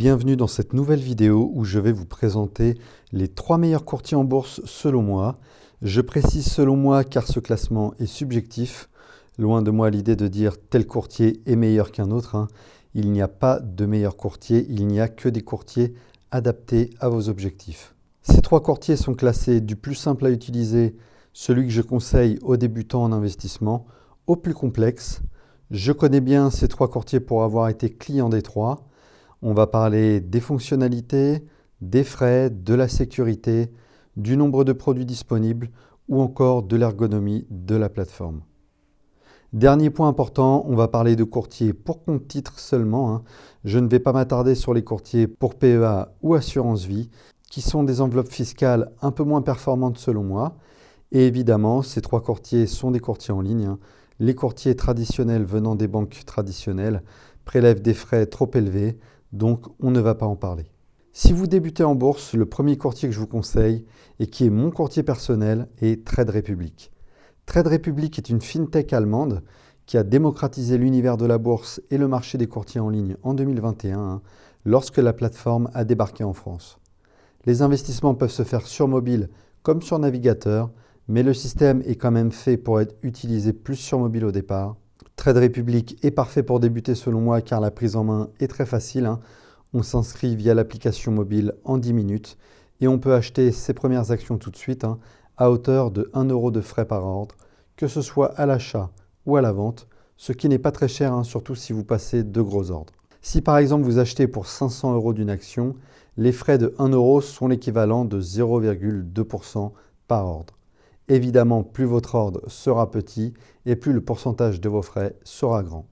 bienvenue dans cette nouvelle vidéo où je vais vous présenter les 3 meilleurs courtiers en bourse selon moi. Je précise selon moi car ce classement est subjectif. Loin de moi l'idée de dire tel courtier est meilleur qu'un autre. Il n'y a pas de meilleur courtier, il n'y a que des courtiers adaptés à vos objectifs. Ces 3 courtiers sont classés du plus simple à utiliser, celui que je conseille aux débutants en investissement, au plus complexe. Je connais bien ces 3 courtiers pour avoir été client des 3. On va parler des fonctionnalités, des frais, de la sécurité, du nombre de produits disponibles ou encore de l'ergonomie de la plateforme. Dernier point important, on va parler de courtiers pour compte titre seulement. Je ne vais pas m'attarder sur les courtiers pour PEA ou assurance vie, qui sont des enveloppes fiscales un peu moins performantes selon moi. Et évidemment, ces 3 courtiers sont des courtiers en ligne. Les courtiers traditionnels venant des banques traditionnelles prélèvent des frais trop élevés, donc on ne va pas en parler. Si vous débutez en bourse, le premier courtier que je vous conseille, et qui est mon courtier personnel, est Trade Republic. Trade Republic est une fintech allemande qui a démocratisé l'univers de la bourse et le marché des courtiers en ligne en 2021, lorsque la plateforme a débarqué en France. Les investissements peuvent se faire sur mobile comme sur navigateur, mais le système est quand même fait pour être utilisé plus sur mobile au départ. Trade Republic est parfait pour débuter selon moi car la prise en main est très facile. On s'inscrit via l'application mobile en 10 minutes et on peut acheter ses premières actions tout de suite à hauteur de 1 € de frais par ordre, que ce soit à l'achat ou à la vente, ce qui n'est pas très cher, surtout si vous passez de gros ordres. Si par exemple vous achetez pour 500 € d'une action, les frais de 1 € sont l'équivalent de 0,2% par ordre. Évidemment, plus votre ordre sera petit et plus le pourcentage de vos frais sera grand.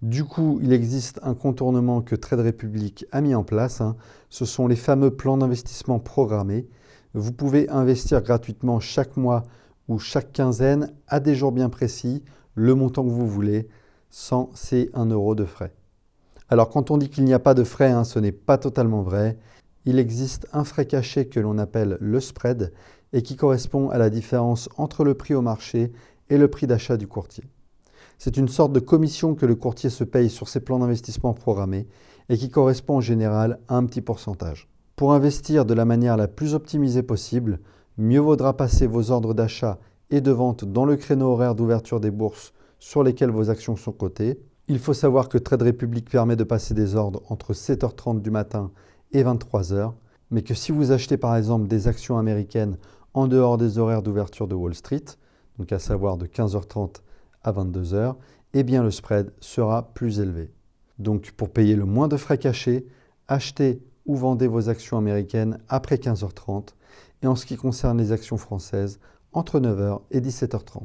Du coup, il existe un contournement que Trade Republic a mis en place. Ce sont les fameux plans d'investissement programmés. Vous pouvez investir gratuitement chaque mois ou chaque quinzaine à des jours bien précis, le montant que vous voulez, sans ces 1 € de frais. Alors quand on dit qu'il n'y a pas de frais, ce n'est pas totalement vrai. Il existe un frais caché que l'on appelle le spread et qui correspond à la différence entre le prix au marché et le prix d'achat du courtier. C'est une sorte de commission que le courtier se paye sur ses plans d'investissement programmés et qui correspond en général à un petit pourcentage. Pour investir de la manière la plus optimisée possible, mieux vaudra passer vos ordres d'achat et de vente dans le créneau horaire d'ouverture des bourses sur lesquels vos actions sont cotées. Il faut savoir que Trade Republic permet de passer des ordres entre 7h30 du matin et 23h, mais que si vous achetez par exemple des actions américaines en dehors des horaires d'ouverture de Wall Street, donc à savoir de 15h30 à 22h, eh bien le spread sera plus élevé. Donc pour payer le moins de frais cachés, achetez ou vendez vos actions américaines après 15h30 et en ce qui concerne les actions françaises, entre 9h et 17h30.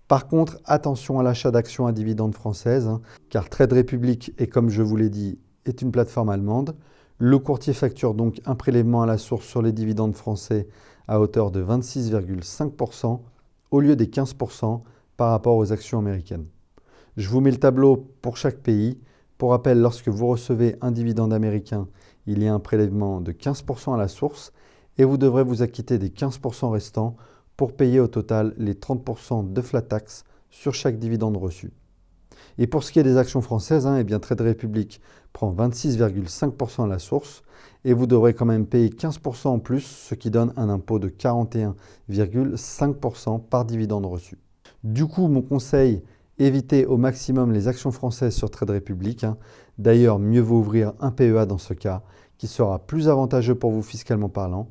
Par contre, attention à l'achat d'actions à dividendes françaises, car Trade Republic, et comme je vous l'ai dit, est une plateforme allemande. Le courtier facture donc un prélèvement à la source sur les dividendes français à hauteur de 26,5% au lieu des 15% par rapport aux actions américaines. Je vous mets le tableau pour chaque pays. Pour rappel, lorsque vous recevez un dividende américain, il y a un prélèvement de 15% à la source et vous devrez vous acquitter des 15% restants pour payer au total les 30% de flat tax sur chaque dividende reçu. Et pour ce qui est des actions françaises, eh bien Trade Republic prend 26,5% à la source et vous devrez quand même payer 15% en plus, ce qui donne un impôt de 41,5% par dividende reçu. Du coup, mon conseil, évitez au maximum les actions françaises sur Trade Republic. D'ailleurs, mieux vaut ouvrir un PEA dans ce cas, qui sera plus avantageux pour vous fiscalement parlant.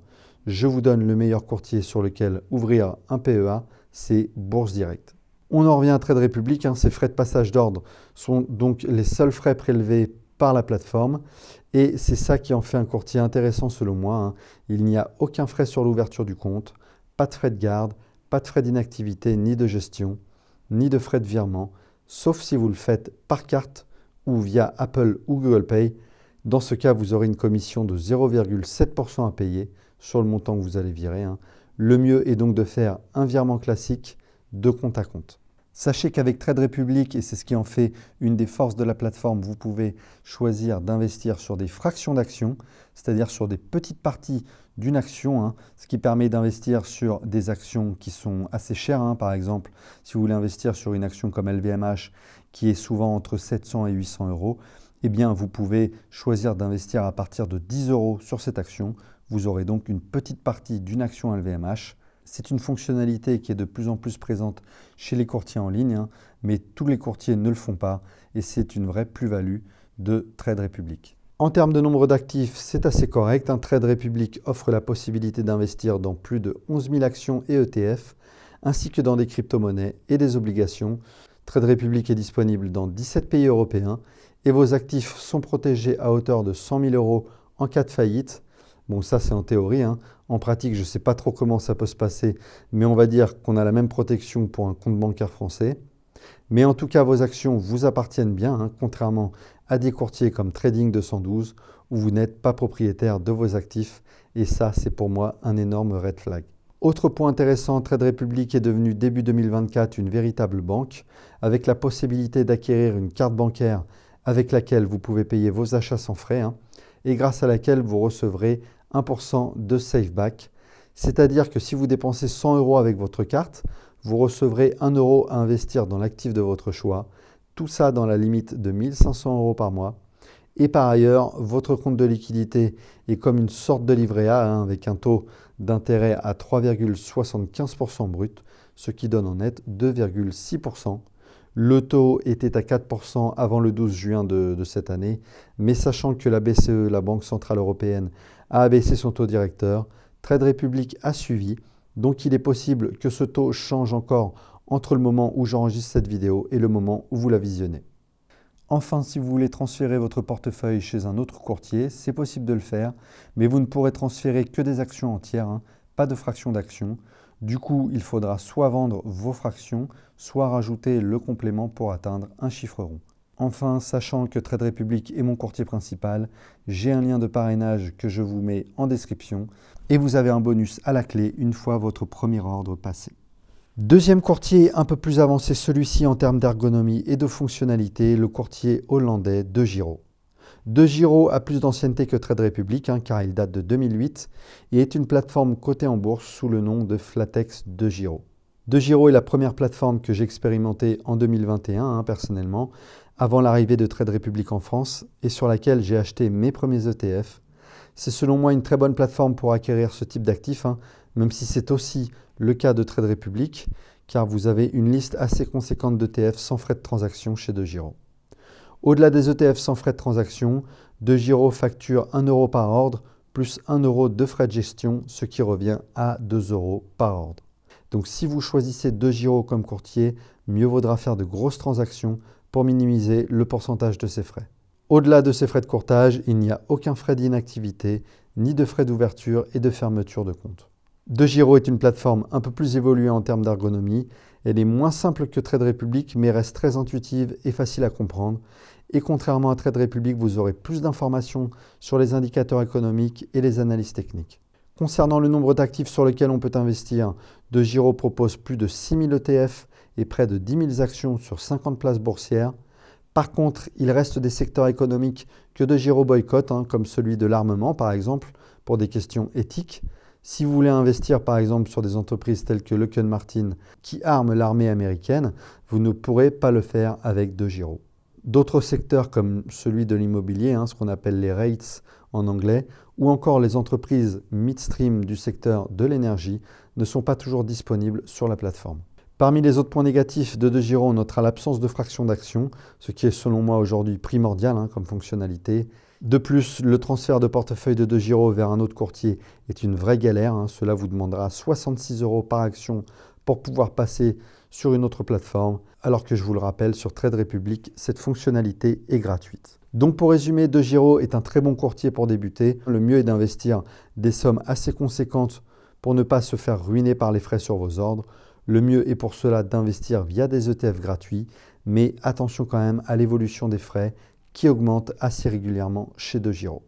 Je vous donne le meilleur courtier sur lequel ouvrir un PEA, c'est Bourse Direct. On en revient à Trade Republic, ces frais de passage d'ordre sont donc les seuls frais prélevés par la plateforme et c'est ça qui en fait un courtier intéressant selon moi. Il n'y a aucun frais sur l'ouverture du compte, pas de frais de garde, pas de frais d'inactivité ni de gestion, ni de frais de virement, sauf si vous le faites par carte ou via Apple ou Google Pay. Dans ce cas, vous aurez une commission de 0,7% à payer sur le montant que vous allez virer. Le mieux est donc de faire un virement classique de compte à compte. Sachez qu'avec Trade Republic, et c'est ce qui en fait une des forces de la plateforme, vous pouvez choisir d'investir sur des fractions d'actions, c'est-à-dire sur des petites parties d'une action, ce qui permet d'investir sur des actions qui sont assez chères. Par exemple, si vous voulez investir sur une action comme LVMH, qui est souvent entre 700 et 800 €, eh bien vous pouvez choisir d'investir à partir de 10 € sur cette action. Vous aurez donc une petite partie d'une action LVMH. C'est une fonctionnalité qui est de plus en plus présente chez les courtiers en ligne, mais tous les courtiers ne le font pas et c'est une vraie plus-value de Trade Republic. En termes de nombre d'actifs, c'est assez correct. Trade Republic offre la possibilité d'investir dans plus de 11 000 actions et ETF, ainsi que dans des crypto-monnaies et des obligations. Trade Republic est disponible dans 17 pays européens et vos actifs sont protégés à hauteur de 100 000 € en cas de faillite. Bon, ça c'est en théorie. En pratique, je ne sais pas trop comment ça peut se passer, mais on va dire qu'on a la même protection pour un compte bancaire français. Mais en tout cas, vos actions vous appartiennent bien, contrairement à des courtiers comme Trading 212, où vous n'êtes pas propriétaire de vos actifs. Et ça, c'est pour moi un énorme red flag. Autre point intéressant, Trade Republic est devenu début 2024 une véritable banque, avec la possibilité d'acquérir une carte bancaire avec laquelle vous pouvez payer vos achats sans frais, et grâce à laquelle vous recevrez 1% de SafeBack. C'est-à-dire que si vous dépensez 100 € avec votre carte, vous recevrez 1 € à investir dans l'actif de votre choix. Tout ça dans la limite de 1 500 € par mois. Et par ailleurs, votre compte de liquidité est comme une sorte de livret A avec un taux d'intérêt à 3,75% brut, ce qui donne en net 2,6%. Le taux était à 4% avant le 12 juin de cette année, mais sachant que la BCE, la Banque Centrale Européenne, a abaissé son taux directeur, Trade Republic a suivi, donc il est possible que ce taux change encore entre le moment où j'enregistre cette vidéo et le moment où vous la visionnez. Enfin, si vous voulez transférer votre portefeuille chez un autre courtier, c'est possible de le faire, mais vous ne pourrez transférer que des actions entières, pas de fractions d'actions. Du coup, il faudra soit vendre vos fractions, soit rajouter le complément pour atteindre un chiffre rond. Enfin, sachant que Trade Republic est mon courtier principal, j'ai un lien de parrainage que je vous mets en description et vous avez un bonus à la clé une fois votre premier ordre passé. Deuxième courtier un peu plus avancé, celui-ci en termes d'ergonomie et de fonctionnalité, le courtier hollandais DEGIRO. DEGIRO a plus d'ancienneté que Trade Republic car il date de 2008 et est une plateforme cotée en bourse sous le nom de Flatex DEGIRO. DEGIRO est la première plateforme que j'ai expérimentée en 2021 personnellement, avant l'arrivée de Trade Republic en France et sur laquelle j'ai acheté mes premiers ETF. C'est selon moi une très bonne plateforme pour acquérir ce type d'actifs, même si c'est aussi le cas de Trade Republic, car vous avez une liste assez conséquente d'ETF sans frais de transaction chez DEGIRO. Au-delà des ETF sans frais de transaction, DEGIRO facture 1 € par ordre, plus 1 € de frais de gestion, ce qui revient à 2 € par ordre. Donc si vous choisissez DEGIRO comme courtier, mieux vaudra faire de grosses transactions pour minimiser le pourcentage de ces frais. Au-delà de ces frais de courtage, il n'y a aucun frais d'inactivité, ni de frais d'ouverture et de fermeture de compte. DEGIRO est une plateforme un peu plus évoluée en termes d'ergonomie. Elle est moins simple que Trade Republic, mais reste très intuitive et facile à comprendre. Et contrairement à Trade Republic, vous aurez plus d'informations sur les indicateurs économiques et les analyses techniques. Concernant le nombre d'actifs sur lesquels on peut investir, DEGIRO propose plus de 6 000 ETF et près de 10 000 actions sur 50 places boursières. Par contre, il reste des secteurs économiques que DEGIRO boycotte, comme celui de l'armement par exemple, pour des questions éthiques. Si vous voulez investir par exemple sur des entreprises telles que Lockheed Martin qui arment l'armée américaine, vous ne pourrez pas le faire avec DEGIRO. D'autres secteurs comme celui de l'immobilier, ce qu'on appelle les REITs en anglais, ou encore les entreprises midstream du secteur de l'énergie ne sont pas toujours disponibles sur la plateforme. Parmi les autres points négatifs de DEGIRO, on notera l'absence de fraction d'action, ce qui est selon moi aujourd'hui primordial comme fonctionnalité. De plus, le transfert de portefeuille de DEGIRO vers un autre courtier est une vraie galère. Cela vous demandera 66 € par action pour pouvoir passer sur une autre plateforme, alors que je vous le rappelle, sur Trade Republic, cette fonctionnalité est gratuite. Donc pour résumer, DEGIRO est un très bon courtier pour débuter. Le mieux est d'investir des sommes assez conséquentes pour ne pas se faire ruiner par les frais sur vos ordres. Le mieux est pour cela d'investir via des ETF gratuits, mais attention quand même à l'évolution des frais qui augmentent assez régulièrement chez DEGIRO.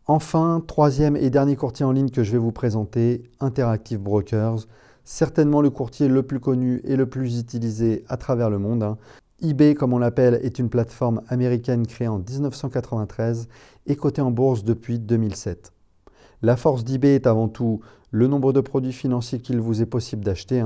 Enfin, troisième et dernier courtier en ligne que je vais vous présenter, Interactive Brokers. Certainement le courtier le plus connu et le plus utilisé à travers le monde. eBay, comme on l'appelle, est une plateforme américaine créée en 1993 et cotée en bourse depuis 2007. La force d'eBay est avant tout le nombre de produits financiers qu'il vous est possible d'acheter.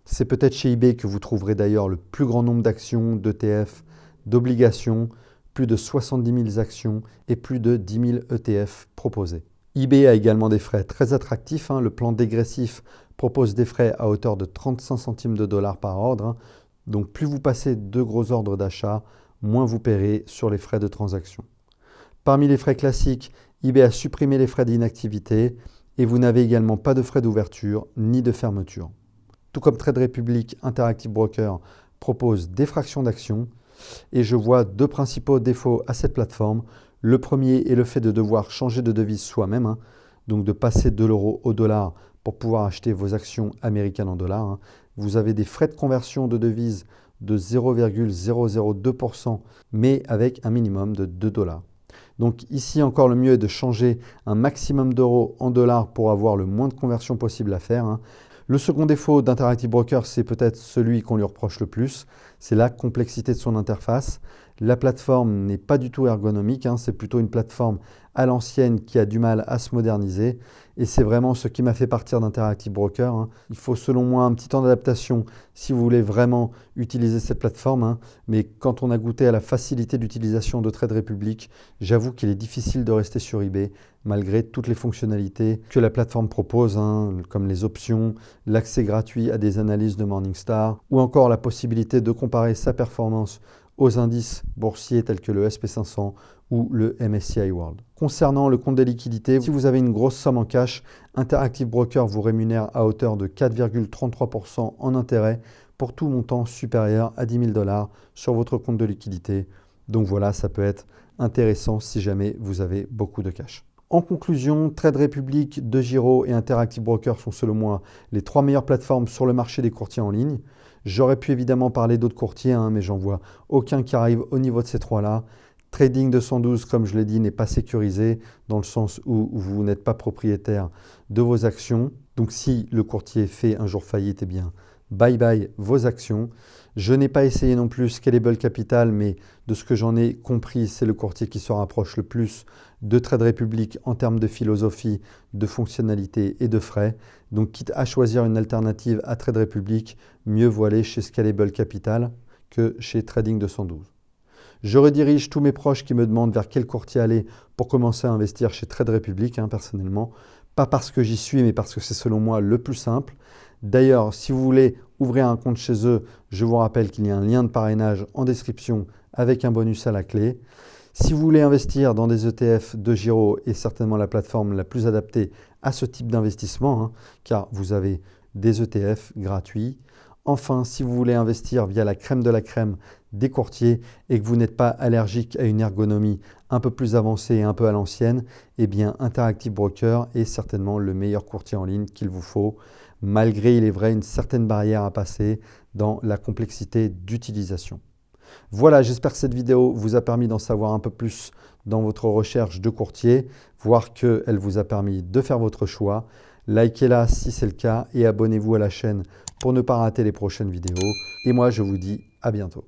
C'est peut-être chez eBay que vous trouverez d'ailleurs le plus grand nombre d'actions, d'ETF, d'obligations, plus de 70 000 actions et plus de 10 000 ETF proposés. eBay a également des frais très attractifs. Le plan dégressif propose des frais à hauteur de 35 centimes de dollars par ordre. Donc plus vous passez de gros ordres d'achat, moins vous paierez sur les frais de transaction. Parmi les frais classiques, eBay a supprimé les frais d'inactivité et vous n'avez également pas de frais d'ouverture ni de fermeture. Tout comme Trade Republic, Interactive Brokers propose des fractions d'actions et je vois deux principaux défauts à cette plateforme. Le premier est le fait de devoir changer de devise soi-même, donc de passer de l'euro au dollar pour pouvoir acheter vos actions américaines en dollars. Vous avez des frais de conversion de devise de 0,002%, mais avec un minimum de 2 dollars. Donc ici encore le mieux est de changer un maximum d'euros en dollars pour avoir le moins de conversion possible à faire. Le second défaut d'Interactive Brokers, c'est peut-être celui qu'on lui reproche le plus, c'est la complexité de son interface. La plateforme n'est pas du tout ergonomique, c'est plutôt une plateforme à l'ancienne qui a du mal à se moderniser. Et c'est vraiment ce qui m'a fait partir d'Interactive Brokers. Il faut selon moi un petit temps d'adaptation si vous voulez vraiment utiliser cette plateforme. Mais quand on a goûté à la facilité d'utilisation de Trade Republic, j'avoue qu'il est difficile de rester sur eBay malgré toutes les fonctionnalités que la plateforme propose, comme les options, l'accès gratuit à des analyses de Morningstar ou encore la possibilité de comparer sa performance aux indices boursiers tels que le SP500 ou le MSCI World. Concernant le compte des liquidités, si vous avez une grosse somme en cash, Interactive Brokers vous rémunère à hauteur de 4,33% en intérêt pour tout montant supérieur à 10 000 dollars sur votre compte de liquidité. Donc voilà, ça peut être intéressant si jamais vous avez beaucoup de cash. En conclusion, Trade Republic, DeGiro et Interactive Brokers sont selon moi les 3 meilleures plateformes sur le marché des courtiers en ligne. J'aurais pu évidemment parler d'autres courtiers, mais j'en vois aucun qui arrive au niveau de ces 3-là. Trading 212, comme je l'ai dit, n'est pas sécurisé dans le sens où vous n'êtes pas propriétaire de vos actions. Donc si le courtier fait un jour faillite, eh bien, bye bye vos actions. Je n'ai pas essayé non plus Scalable Capital, mais de ce que j'en ai compris, c'est le courtier qui se rapproche le plus de Trade Republic en termes de philosophie, de fonctionnalité et de frais. Donc quitte à choisir une alternative à Trade Republic, mieux vaut aller chez Scalable Capital que chez Trading 212. Je redirige tous mes proches qui me demandent vers quel courtier aller pour commencer à investir chez Trade Republic, personnellement. Pas parce que j'y suis, mais parce que c'est selon moi le plus simple. D'ailleurs, si vous voulez ouvrir un compte chez eux, je vous rappelle qu'il y a un lien de parrainage en description avec un bonus à la clé. Si vous voulez investir dans des ETF, DeGiro est certainement la plateforme la plus adaptée à ce type d'investissement, car vous avez des ETF gratuits. Enfin, si vous voulez investir via la crème de la crème des courtiers et que vous n'êtes pas allergique à une ergonomie un peu plus avancée et un peu à l'ancienne, eh bien Interactive Brokers est certainement le meilleur courtier en ligne qu'il vous faut, malgré, il est vrai, une certaine barrière à passer dans la complexité d'utilisation. Voilà, j'espère que cette vidéo vous a permis d'en savoir un peu plus dans votre recherche de courtier, voire qu'elle vous a permis de faire votre choix. Likez-la si c'est le cas et abonnez-vous à la chaîne pour ne pas rater les prochaines vidéos. Et moi, je vous dis à bientôt.